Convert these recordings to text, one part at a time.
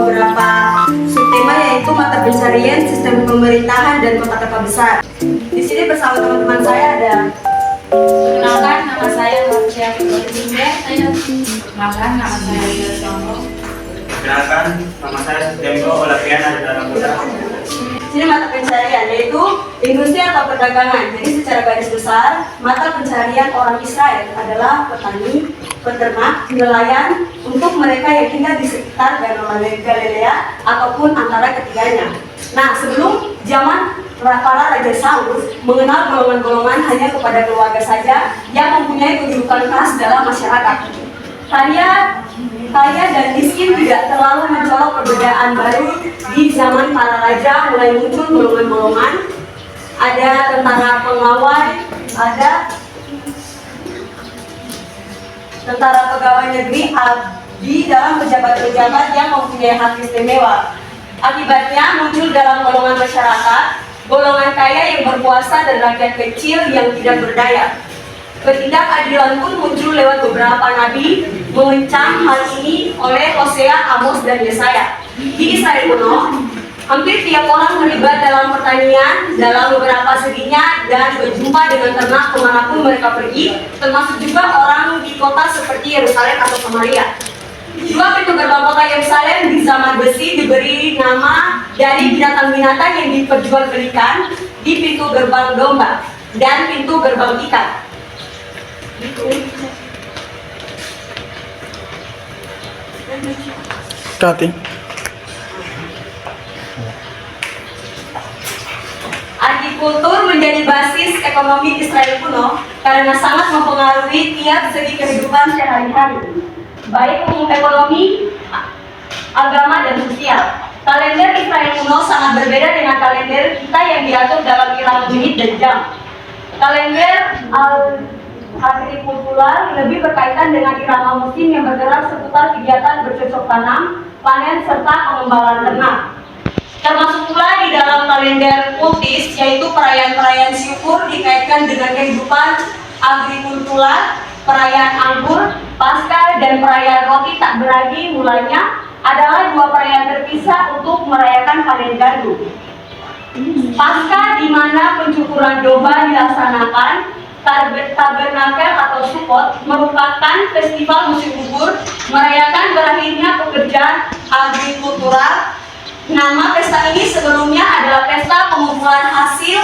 beberapa subtema, yaitu mata pencarian, sistem pemerintahan, dan kota-kota besar. Di sini bersama teman-teman saya ada. Perkenalkan, nama saya Marcia Fitrosinda. Perkenalkan, nama saya Ida Sombong. Perkenalkan, nama saya Sutembo Olapian Aditya Muda. Sini mata pencarian, yaitu industri atau perdagangan. Jadi secara garis besar, mata pencarian orang Israel adalah petani, peternak, nelayan untuk mereka yang tinggal di sekitar Galilea ataupun antara ketiganya. Nah, sebelum zaman para Raja Saul mengenal golongan-golongan hanya kepada keluarga saja yang mempunyai kedudukan khas dalam masyarakat. Kaya dan miskin tidak terlalu mencolok perbedaan baru di zaman para raja. Mulai muncul golongan-golongan, ada tentara pengawal, ada tentara pegawai negeri, abdi dalam pejabat-pejabat yang mempunyai hak istimewa. Akibatnya muncul dalam golongan masyarakat golongan kaya yang berkuasa dan rakyat kecil yang tidak berdaya. Ketidakadilan pun muncul lewat beberapa nabi mengencam hal ini oleh Hosea, Amos, dan Yesaya. Di Israel kuno, hampir tiap orang terlibat dalam pertanian dalam beberapa seginya dan berjumpa dengan ternak kemanapun mereka pergi, termasuk juga orang di kota seperti Yerusalem atau Samaria. Dua pintu gerbang kota Yerusalem di zaman besi diberi nama dari binatang-binatang yang diperjualbelikan di pintu gerbang domba dan pintu gerbang ikan. Kati. Agrikultur menjadi basis ekonomi Israel kuno karena sangat mempengaruhi tiap segi kehidupan sehari-hari, baik umum ekonomi, agama, dan sosial. Kalender Israel kuno sangat berbeda dengan kalender kita yang diatur dalam irama menit dan jam. Kalender agrikultural lebih berkaitan dengan irama musim yang bergerak seputar kegiatan bercocok tanam, panen, serta pengembalaan ternak. Termasuk pula di dalam kalender kultis, yaitu perayaan-perayaan syukur dikaitkan dengan kehidupan agrikultural, perayaan anggur, Paskah, dan perayaan roti tak beragi mulanya adalah dua perayaan terpisah untuk merayakan panen gandum. Paskah di mana pencukuran domba dilaksanakan, Tabernakel atau Sukkot merupakan festival musim gugur merayakan berakhirnya pekerjaan agrikultural. Nama pesta ini sebelumnya adalah pesta pengumpulan hasil.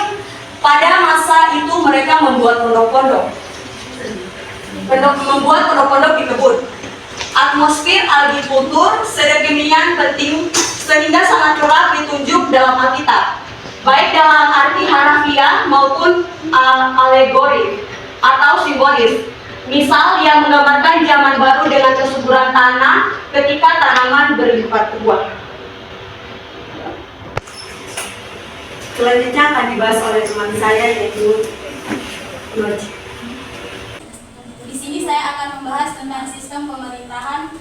Pada masa itu mereka membuat pondok-pondok di kebun. Atmosfer agrikultur sedemikian penting sehingga sangat kerap ditunjuk dalam Alkitab, baik dalam arti harafiah maupun alegori atau simbolis. Misal yang menggambarkan zaman baru dengan kesuburan tanah ketika tanaman berlipat buah. Selanjutnya akan dibahas oleh teman saya, yaitu Nurji. Di sini saya akan membahas tentang sistem pemerintahan.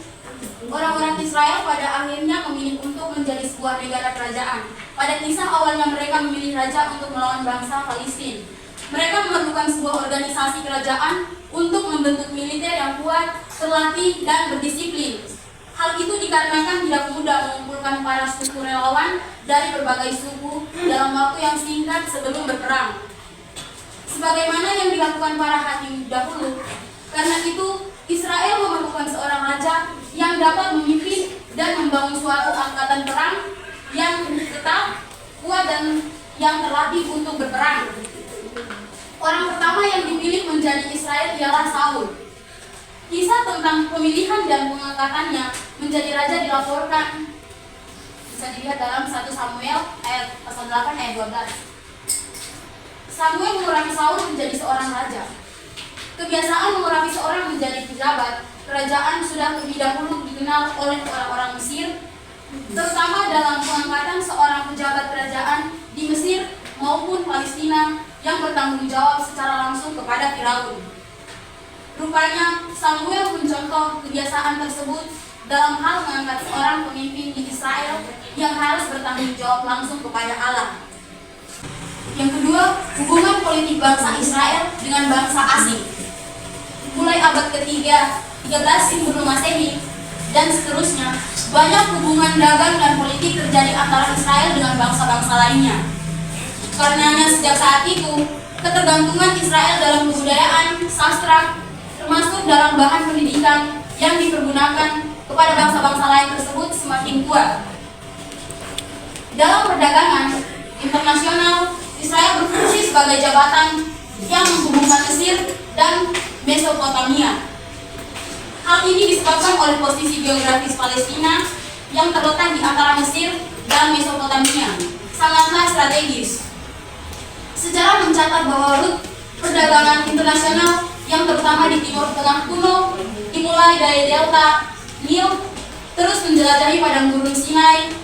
Orang-orang Israel pada akhirnya memilih untuk menjadi sebuah negara kerajaan. Pada kisah awalnya mereka memilih raja untuk melawan bangsa Palestina. Mereka memerlukan sebuah organisasi kerajaan untuk membentuk militer yang kuat, terlatih, dan berdisiplin. Hal itu dikarenakan tidak mudah mengumpulkan para suku relawan dari berbagai suku dalam waktu yang singkat sebelum berperang, sebagaimana yang dilakukan para hakim dahulu. Karena itu, Israel memerlukan seorang raja yang dapat memimpin dan membangun suatu angkatan perang yang tetap, kuat, dan yang terlatih untuk berperang. Orang pertama yang dipilih menjadi Israel ialah Saul. Kisah tentang pemilihan dan pengangkatannya menjadi raja dilaporkan, bisa dilihat dalam 1 Samuel ayat pasal 8 ayat 12. Samuel mengurapi Saul menjadi seorang raja. Kebiasaan mengurapi seorang menjadi pejabat kerajaan sudah lebih dahulu dikenal oleh orang-orang Mesir, terutama dalam pengangkatan seorang pejabat kerajaan di Mesir maupun Palestina yang bertanggung jawab secara langsung kepada Firaun. Rupanya Samuel mencontoh kebiasaan tersebut dalam hal mengangkat seorang pemimpin di Israel yang harus bertanggung jawab langsung kepada Allah. Yang kedua, hubungan politik bangsa Israel dengan bangsa asing. Mulai abad ke-3, 13 sebelum Masehi dan seterusnya, banyak hubungan dagang dan politik terjadi antara Israel dengan bangsa-bangsa lainnya. Karenanya sejak saat itu, ketergantungan Israel dalam kebudayaan, sastra, termasuk dalam bahan pendidikan yang dipergunakan kepada bangsa-bangsa lain tersebut semakin kuat. Dalam perdagangan internasional, Israel berfungsi sebagai jabatan yang menghubungkan Mesir dan Mesopotamia. Hal ini disebabkan oleh posisi geografis Palestina yang terletak di antara Mesir dan Mesopotamia, sangatlah strategis. Sejarah mencatat bahwa rute perdagangan internasional yang terutama di Timur Tengah kuno dimulai dari delta Nil, terus menjelajahi padang gurun Sinai,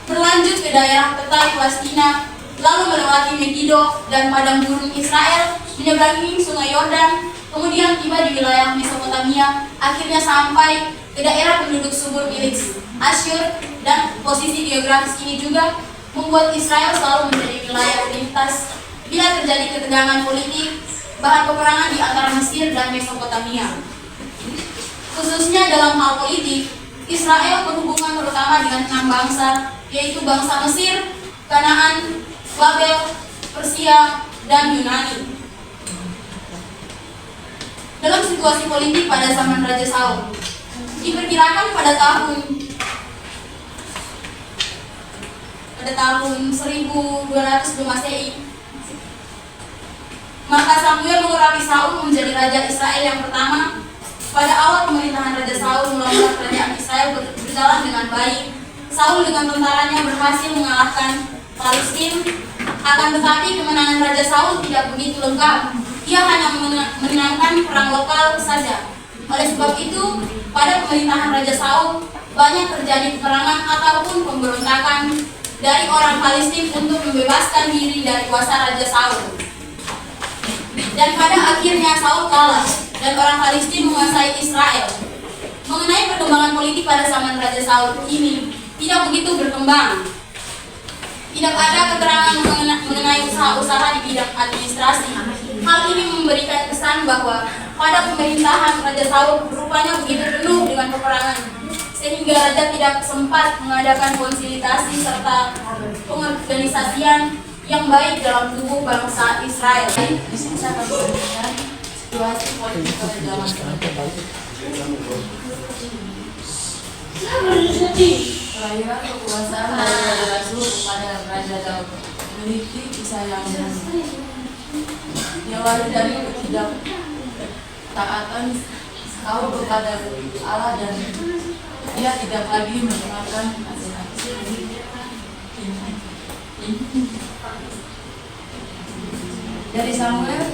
berlanjut ke daerah tetai Palestina, lalu melewati Megiddo dan padang gurun Israel, menyeberangi sungai Yordan, kemudian tiba di wilayah Mesopotamia, akhirnya sampai ke daerah penduduk subur milik Asyur, dan posisi geografis ini juga membuat Israel selalu menjadi wilayah prioritas bila terjadi ketegangan politik, bahan peperangan di antara Mesir dan Mesopotamia. Khususnya dalam hal politik, Israel berhubungan terutama dengan 6 bangsa, yaitu bangsa Mesir, Kanaan, Babel, Persia, dan Yunani. Dalam situasi politik pada zaman Raja Saul, diperkirakan pada tahun 1200 sebelum Masehi, maka Samuel mengurapi Saul menjadi raja Israel yang pertama. Pada awal pemerintahan Raja Saul, mula-mula kerajaan Israel berjalan dengan baik. Saul dengan tentaranya berhasil mengalahkan Palestina. Akan tetapi kemenangan Raja Saul tidak begitu lengkap. Ia hanya menangkan perang lokal saja. Oleh sebab itu, pada pemerintahan Raja Saul banyak terjadi peperangan ataupun pemberontakan dari orang Palestina untuk membebaskan diri dari kuasa Raja Saul. Dan pada akhirnya Saul kalah dan orang Palestina menguasai Israel. Mengenai perkembangan politik pada zaman Raja Saul ini tidak begitu berkembang. Tidak ada keterangan mengenai usaha-usaha di bidang administrasi. Hal ini memberikan kesan bahwa pada pemerintahan Raja Saul rupanya begitu penuh dengan peperangan, sehingga raja tidak sempat mengadakan konsolidasi serta pengorganisasian yang baik dalam tubuh bangsa Israel. Di sini saya akan memberikan situasi politik pada zaman kelahiran kekuasaan dari Raja Rasul kepada Raja Daud memiliki kisah yang diawali dari ketidaktaatan Saul kepada Allah, dan dia tidak lagi mendengarkan nasihat. Dari Samuel,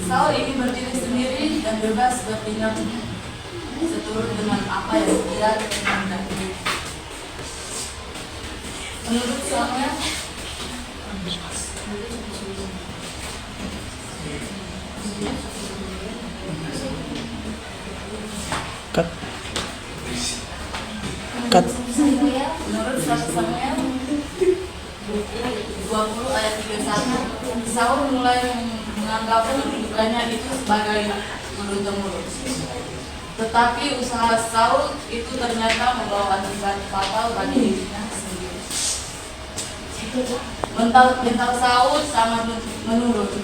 Saul ini berdiri sendiri dan bebas bertindak seturut dengan apa yang dia kehendaki. Menurut Samuel, menurut 1 Samuel 20 ayat 31, Saul mulai menganggap kedudukannya itu sebagai menurut-temurun. Tetapi usaha Saul itu ternyata membawa akibat fatal bagi dirinya sendiri. Mental Saul sangat menurun,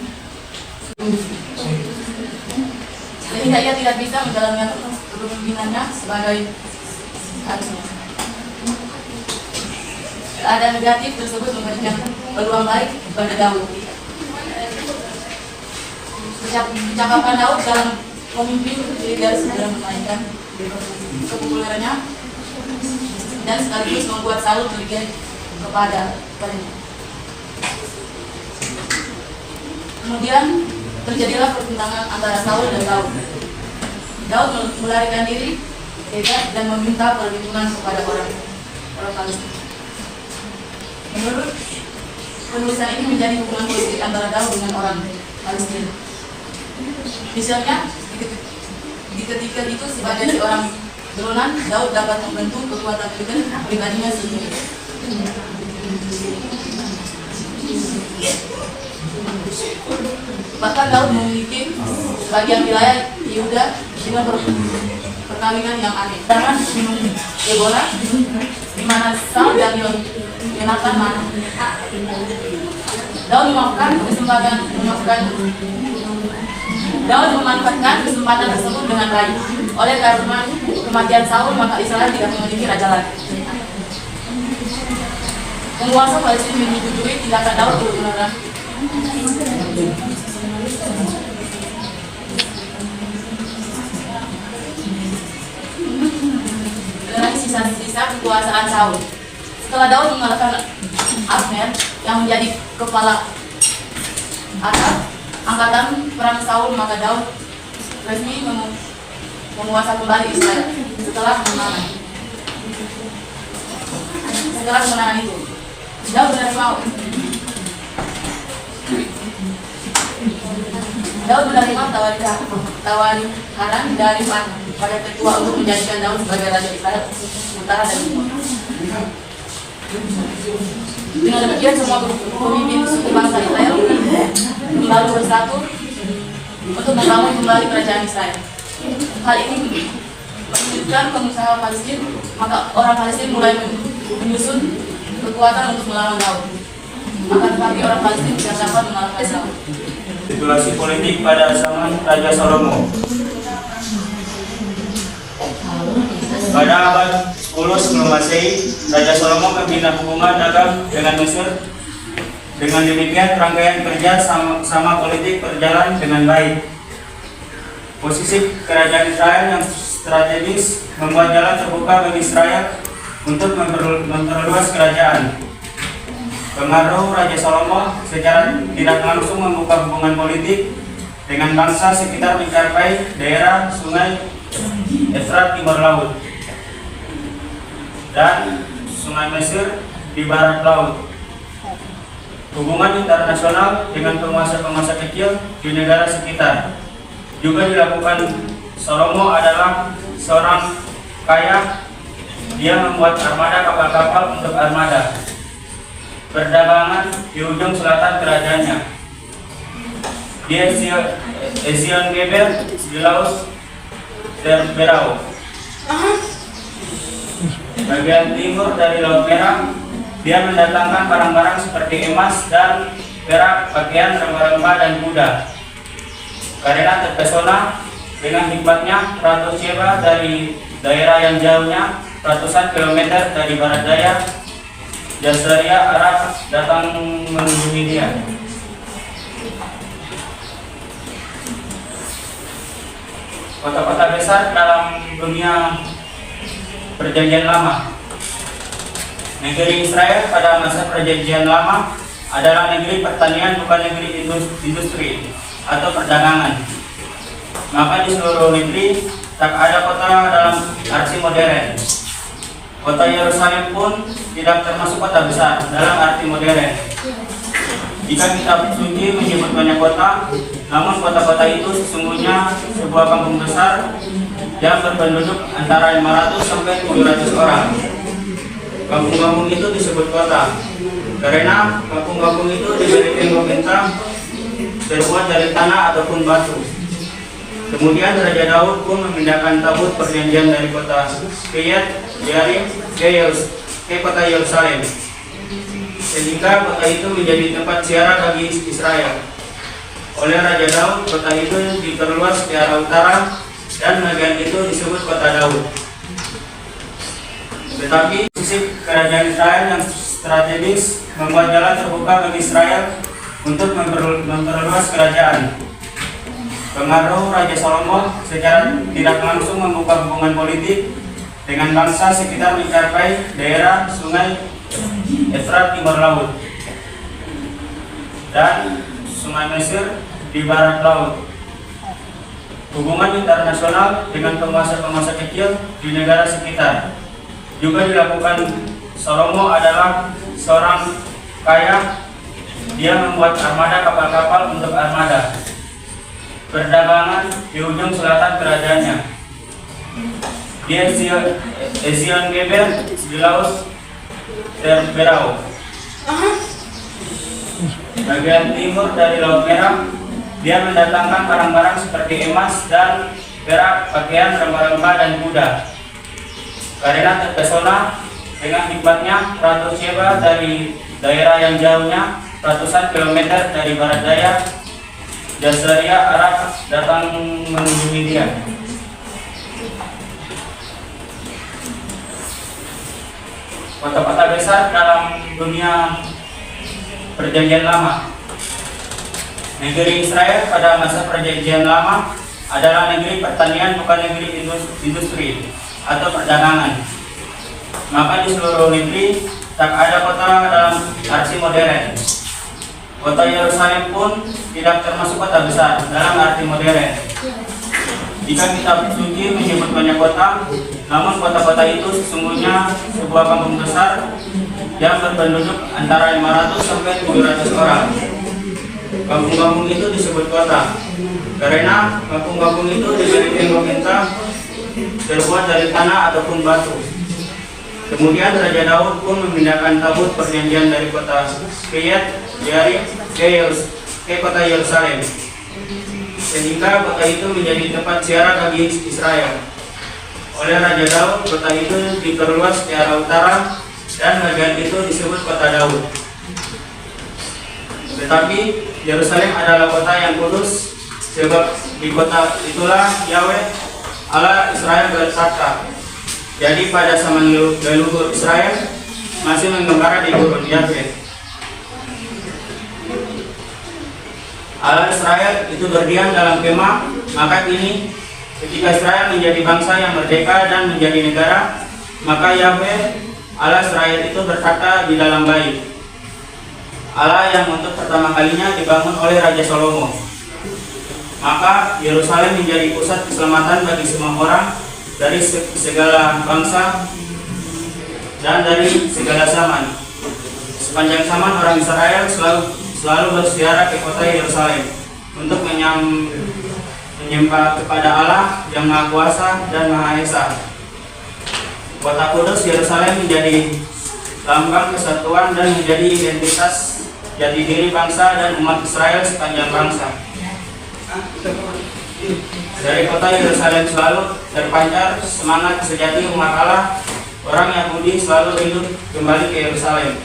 sehingga ia tidak bisa menjalankan kepemimpinannya sebagai harusnya. Keadaan negatif tersebut memberikan peluang baik kepada Daud. Kecakapan Daud dalam memimpin tidak segera menaikkan kepopulerannya dan sekaligus membuat Saul curiga kepadanya. Kemudian terjadilah pertentangan antara Saul dan Daud. Daud melarikan diri dan meminta perlindungan kepada orang Palestina. Menurut penulisan ini menjadi hubungan politik antara Daud dengan orang Palestina. Misalnya, di ketika itu sebagai seorang buronan, Daud dapat membentuk kekuatan pribadinya sendiri. Bahkan Daud memiliki sebagian wilayah Yehuda dengan perkawinan yang aneh. Jangan minum Ebola, di mana Saul dan Yonatan mana. Daud memanfaatkan kesempatan tersebut dengan baik. Oleh karena kematian Saul, maka Israel tidak memiliki raja lagi. Penguasa Palestina menyetujui tindakan Daud benar-benar. Dengan sisa-sisa kekuasaan Saul. Setelah Daud mengalahkan Abner yang menjadi kepala angkatan perang Saul, maka Daud resmi menguasai kembali Israel setelah kemenangan itu. Daud menerima tawaran dari pada ketua untuk menjadikan Daud sebagai raja Israel utara dan timur. Dengan demikian semua pemimpin suku bangsa Israel kembali bersatu untuk membangun kembali kerajaan Israel. Hal ini menunjukkan pengusaha Palestina, maka orang Palestina mulai menyusun kekuatan untuk melawan Daud. Maka tetapi orang Palestina tidak dapat mengalahkan Daud. Situasi politik pada zaman Raja Salomo. Pada abad 10 sebelum Masehi, Raja Salomo membina hubungan dagang dengan Mesir. Dengan demikian, rangkaian kerja sama politik berjalan dengan baik. Posisi kerajaan Israel yang strategis membuat jalan terbuka bagi Israel untuk memperluas kerajaan. Pengaruh Raja Salomo secara tidak langsung membuka hubungan politik dengan bangsa sekitar mencapai daerah Sungai Efrat timur laut dan Sungai Mesir di barat laut. Hubungan internasional dengan penguasa-penguasa kecil di negara sekitar juga dilakukan. Salomo adalah seorang kaya. Dia membuat armada kapal-kapal untuk armada perdagangan di ujung selatan kerajaannya. Di Ezion Geber di Laut Berau, bagian timur dari Laut Merah. Dia mendatangkan barang-barang seperti emas dan perak, pakaian, rempah-rempah dan kuda. Karena terpesona dengan hikmatnya, Ratu Sheba dari daerah yang jauhnya ratusan kilometer dari barat daya Jazaria Arab datang mengunjungi dia. Kota-kota besar dalam dunia Perjanjian Lama. Negeri Israel pada masa Perjanjian Lama adalah negeri pertanian, bukan negeri industri atau perdagangan. Maka di seluruh negeri tak ada kota dalam arti modern. Kota Yerusalem pun tidak termasuk kota besar dalam arti modern. Jika kitab suci menyebut banyak kota, namun kota-kota itu sesungguhnya sebuah kampung besar yang berpenduduk antara 500 sampai 700 orang. Kampung-kampung itu disebut kota karena kampung-kampung itu diberi tembok bentang terbuat dari tanah ataupun batu. Kemudian Raja Daud pun memindahkan tabut perjanjian dari kota Kiryat Yearim ke kota Yerusalem, sehingga kota itu menjadi tempat ziarah bagi Israel. Oleh Raja Daud, kota itu diperluas ke arah utara dan bagian itu disebut kota Daud. Tetapi sisi kerajaan Israel yang strategis membuat jalan terbuka bagi Israel untuk memperluas kerajaan. Pengaruh Raja Salomo secara tidak langsung membuka hubungan politik dengan bangsa sekitar mencapai daerah Sungai Efrat timur laut dan Sungai Mesir di barat laut. Hubungan internasional dengan penguasa-penguasa kecil di negara sekitar juga dilakukan. Salomo adalah seorang kaya. Dia membuat armada kapal-kapal untuk armada perdagangan di ujung selatan kerajaannya. Di Ezion Geber di Laut Berau, bagian timur dari Laut Merah. Dia mendatangkan barang-barang seperti emas dan perak, pakaian, rempah-rempah, dan kuda. Karena terpesona dengan nikmatnya, Ratu Sheba dari daerah yang jauhnya, ratusan kilometer dari barat daya Jazaria Arab datang mengunjungi dia. Kota-kota besar dalam dunia Perjanjian Lama. Negeri Israel pada masa Perjanjian Lama adalah negeri pertanian, bukan negeri industri atau perdagangan. Maka di seluruh negeri tak ada kota dalam arti modern. Kota Yerusalem pun tidak termasuk kota besar dalam arti modern. Jika kitab suci menyebut banyak kota, namun kota-kota itu sesungguhnya sebuah kampung besar yang berpenduduk antara 500 sampai 700 orang. Kampung-kampung itu disebut kota karena kampung-kampung itu diberi tembok-tembok terbuat dari tanah ataupun batu. Kemudian Raja Daud pun memindahkan tabut perjanjian dari kota Kiryat Jearim ke kota Yerusalem, sehingga kota itu menjadi tempat ziarah bagi Israel. Oleh Raja Daud, kota itu diperluas ke arah utara dan bagian itu disebut kota Daud. Tetapi Yerusalem adalah kota yang kudus, sebab di kota itulah Yahweh Allah Israel bertahta. Jadi pada zaman leluhur Israel masih mengembara di gurun Yahweh. Allah Israel itu berdiam dalam kemah. Maka kini ketika Israel menjadi bangsa yang merdeka dan menjadi negara, maka Yahweh Allah Israel itu berkata di dalam bait Allah yang untuk pertama kalinya dibangun oleh Raja Salomo. Maka Yerusalem menjadi pusat keselamatan bagi semua orang dari segala bangsa dan dari segala zaman. Sepanjang zaman orang Israel selalu berziarah ke kota Yerusalem untuk menyembah kepada Allah yang Maha Kuasa dan Maha Esa. Kota kudus Yerusalem menjadi lambang kesatuan dan menjadi identitas jati diri bangsa dan umat Israel sepanjang bangsa. Dari kota Yerusalem selalu terpancar semangat sejati umat Allah. Orang Yahudi selalu rindu kembali ke Yerusalem.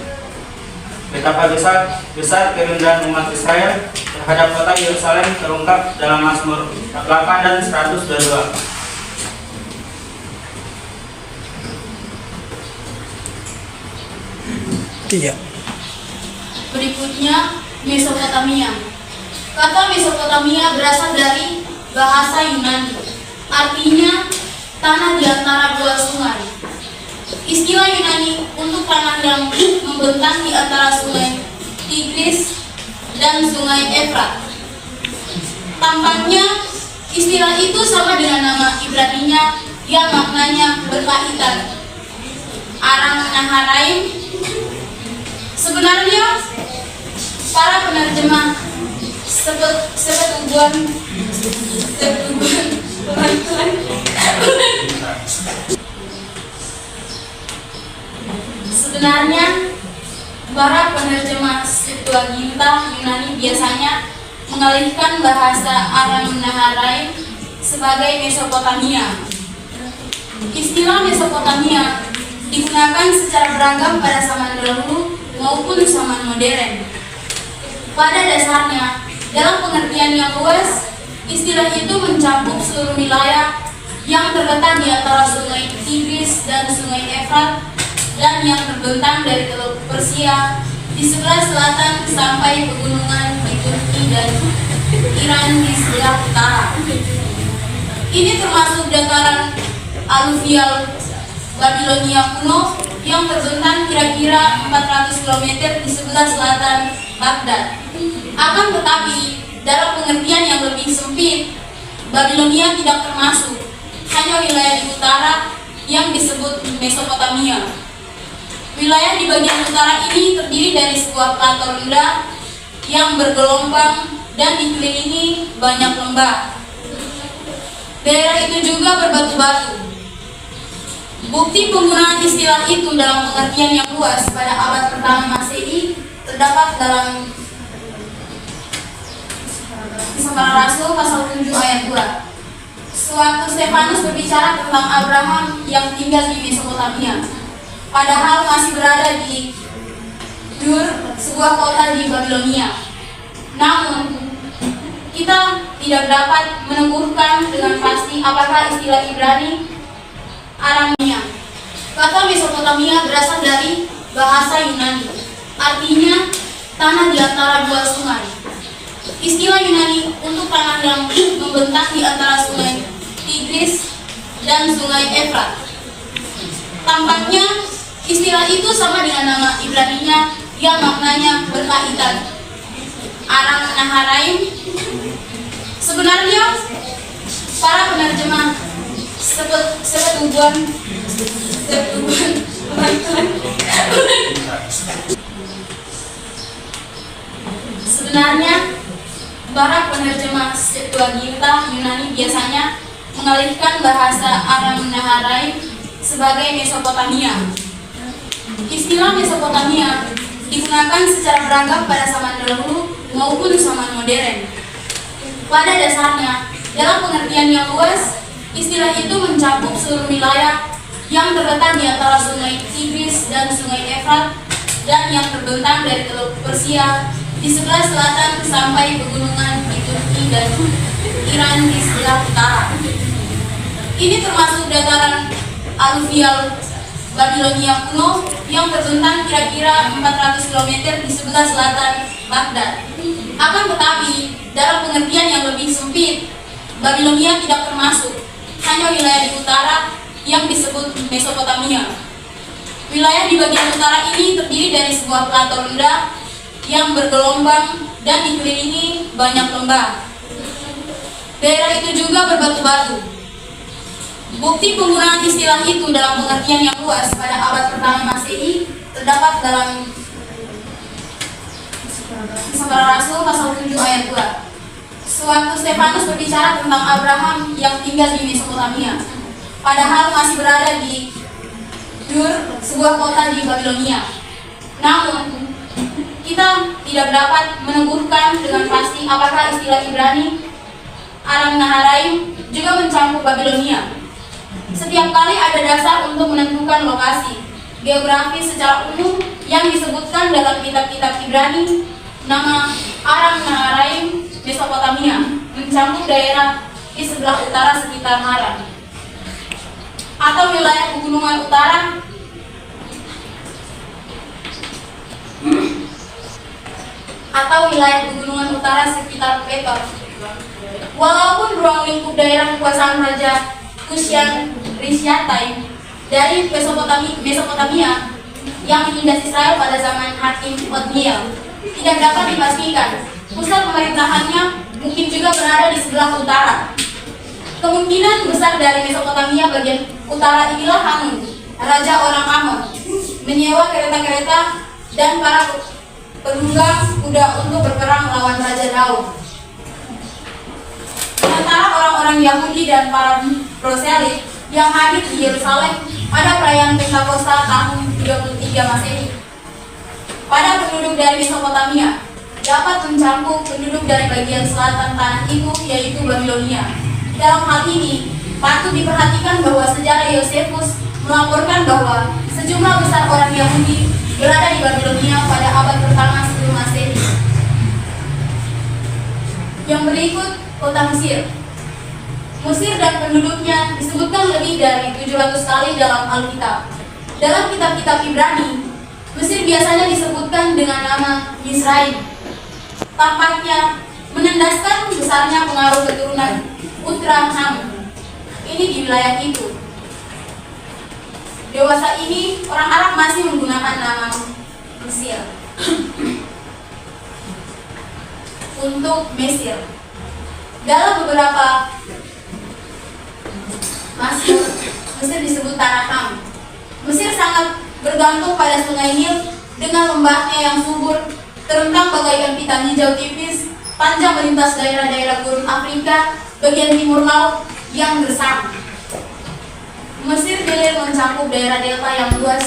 Betapa besar kerendahan umat Israel terhadap kota Yerusalem terungkap dalam Mazmur 8 dan 102. Iya. Berikutnya, Mesopotamia. Kata Mesopotamia berasal dari bahasa Yunani, artinya tanah di antara dua sungai. Istilah Yunani untuk tanah yang membentang di antara sungai Tigris dan sungai Efrat. Tampaknya istilah itu sama dengan nama Ibraninya yang maknanya berkaitan, Aram Naharaim. Sebenarnya para penerjemah sepertujuan Sebenarnya para penerjemah Septuaginta Yunani biasanya mengalihkan bahasa Aram Naharaim sebagai Mesopotamia. Istilah Mesopotamia digunakan secara beragam pada zaman dahulu maupun zaman modern. Pada dasarnya, dalam pengertian yang luas, istilah itu mencakup seluruh wilayah yang terletak di antara sungai Tigris dan sungai Efrat dan yang terbentang dari Teluk Persia di sebelah selatan sampai pegunungan di Turki dan Iran di sebelah utara. Ini termasuk dataran aluvial Babilonia kuno yang terbentang kira-kira 400 km di sebelah selatan Baghdad. Akan tetapi, dalam pengertian yang lebih sempit, Babilonia tidak termasuk, hanya wilayah di utara yang disebut Mesopotamia. Wilayah di bagian utara ini terdiri dari sebuah plato rendah yang bergelombang dan dikelilingi banyak lembah. Daerah itu juga berbatu-batu. Bukti penggunaan istilah itu dalam pengertian yang luas pada abad pertama Masehi terdapat dalam Kisah Para Rasul pasal 7 ayat 2. Sewaktu Stefanus berbicara tentang Abraham yang tinggal di Mesopotamia, padahal masih berada di Ur, sebuah kota di Babilonia. Namun, kita tidak dapat menemukan dengan pasti apakah istilah Ibrani Aramea. Kata Mesopotamia berasal dari bahasa Yunani, artinya tanah di antara dua sungai. Istilah Yunani untuk tanah yang membentang di antara sungai Tigris dan sungai Efrat. Tampaknya istilah itu sama dengan nama Ibraninya yang maknanya berkaitan. Aram Naharaim. Sebenarnya para penerjemah setubuhan Sebenarnya para penerjemah Septuaginta Yunani biasanya mengalihkan bahasa Aram Naharaim sebagai Mesopotamia. Istilah Mesopotamia digunakan secara beragam pada zaman dahulu maupun zaman modern. Pada dasarnya, dalam pengertian yang luas, istilah itu mencakup seluruh wilayah yang terletak di antara sungai Tigris dan sungai Efrat dan yang terbentang dari Teluk Persia di sebelah selatan sampai pegunungan di Turki dan Iran di sebelah utara. Ini termasuk dataran aluvial Babilonia kuno yang terbentang kira-kira 400 km di sebelah selatan Baghdad. Akan tetapi, dalam pengertian yang lebih sempit, Babilonia tidak termasuk, hanya wilayah di utara yang disebut Mesopotamia. Wilayah di bagian utara ini terdiri dari sebuah plato rendah yang bergelombang dan dikelilingi banyak lembah. Daerah itu juga berbatu-batu. Bukti penggunaan istilah itu dalam pengertian yang luas pada abad pertama Masehi terdapat dalam Kisah Rasul pasal 7 ayat 2. Sewaktu Stefanus berbicara tentang Abraham yang tinggal di Mesopotamia, padahal masih berada di Ur, sebuah kota di Babilonia. Namun, kita tidak dapat menemukan dengan pasti apakah istilah Ibrani Aram Naharaim juga mencakup Babilonia. Setiap kali ada dasar untuk menentukan lokasi geografis secara umum yang disebutkan dalam kitab-kitab Ibrani, nama Aram Naharaim Mesopotamia mencakup daerah di sebelah utara sekitar Haran atau wilayah pegunungan utara sekitar Petor. Walaupun ruang lingkup daerah kekuasaan Raja Kusyan Rishatai dari Mesopotamia yang menindas Israel pada zaman Hakim Otniel tidak dapat dipastikan, pusat pemerintahannya mungkin juga berada di sebelah utara. Kemungkinan besar dari Mesopotamia bagian utara inilah Hanun, raja orang Amon, menyewa kereta-kereta dan para penunggang kuda untuk berperang melawan Raja Daud. Sementara orang-orang Yahudi dan para proselit yang hadir di Yerusalem pada perayaan Pentakosta tahun 33 Masehi. Pada penduduk dari Mesopotamia dapat mencakup penduduk dari bagian selatan tanah itu, yaitu Babilonia. Dalam hal ini, patut diperhatikan bahwa sejarah Yosefus melaporkan bahwa sejumlah besar orang Yahudi berada di Babilonia pada abad pertama sebelum Masehi. Yang berikut, kota Mesir. Mesir dan penduduknya disebutkan lebih dari 700 kali dalam Alkitab. Dalam kitab-kitab Ibrani, Mesir biasanya disebutkan dengan nama Misraim. Tampaknya menandaskan besarnya pengaruh keturunan Utraham ini di wilayah itu. Dewasa ini, orang Arab masih menggunakan nama Mesir untuk Mesir. Dalam beberapa Mesir disebut tanah Ham. Mesir sangat bergantung pada sungai Nil dengan lembahnya yang subur, terentang bagaikan pita hijau tipis, panjang melintas daerah-daerah gurun Afrika, bagian timur laut yang gersang. Mesir hilir mencakup daerah delta yang luas.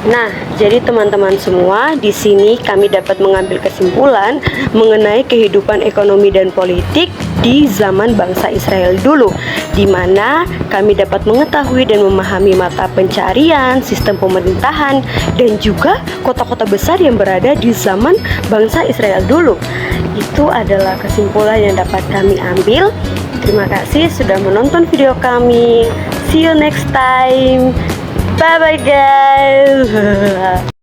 Nah, jadi teman-teman semua, di sini kami dapat mengambil kesimpulan mengenai kehidupan ekonomi dan politik di zaman bangsa Israel dulu, di mana kami dapat mengetahui dan memahami mata pencarian, sistem pemerintahan, dan juga kota-kota besar yang berada di zaman bangsa Israel dulu. Itu adalah kesimpulan yang dapat kami ambil. Terima kasih sudah menonton video kami. See you next time. Bye bye guys.